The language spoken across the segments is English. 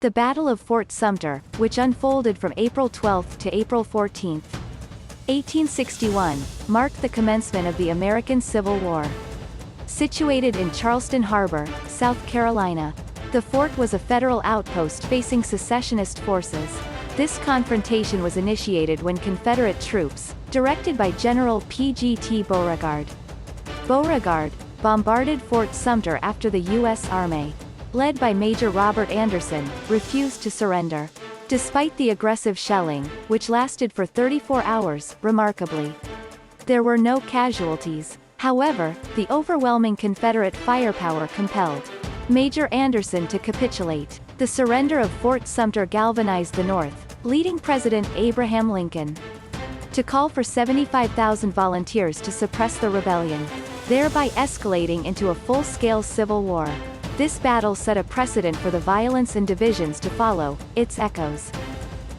The Battle of Fort Sumter, which unfolded from April 12 to April 14, 1861, marked the commencement of the American Civil War. Situated in Charleston Harbor, South Carolina, the fort was a federal outpost facing secessionist forces. This confrontation was initiated when Confederate troops, directed by General P.G.T. Beauregard, bombarded Fort Sumter after the U.S. Army, led by Major Robert Anderson, refused to surrender. Despite the aggressive shelling, which lasted for 34 hours, remarkably, there were no casualties. However, the overwhelming Confederate firepower compelled Major Anderson to capitulate. The surrender of Fort Sumter galvanized the North, leading President Abraham Lincoln to call for 75,000 volunteers to suppress the rebellion, thereby escalating into a full-scale civil war. This battle set a precedent for the violence and divisions to follow, its echoes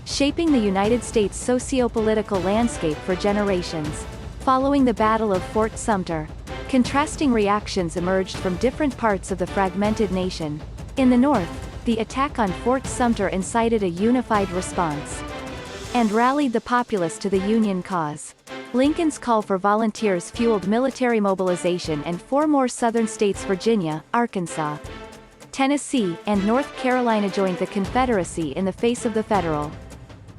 shaping the United States socio-political landscape for generations. Following the Battle of Fort Sumter, contrasting reactions emerged from different parts of the fragmented nation. In the North, the attack on Fort Sumter incited a unified response and rallied the populace to the Union cause. Lincoln's call for volunteers fueled military mobilization, and four more southern states, Virginia, Arkansas, Tennessee, and North Carolina, joined the Confederacy in the face of the federal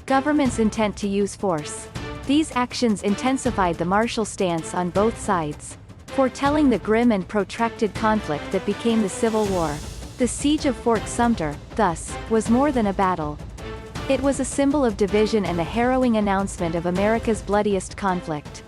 government's intent to use force. These actions intensified the martial stance on both sides, foretelling the grim and protracted conflict that became the Civil War. The Siege of Fort Sumter, thus, was more than a battle. It was a symbol of division and the harrowing announcement of America's bloodiest conflict.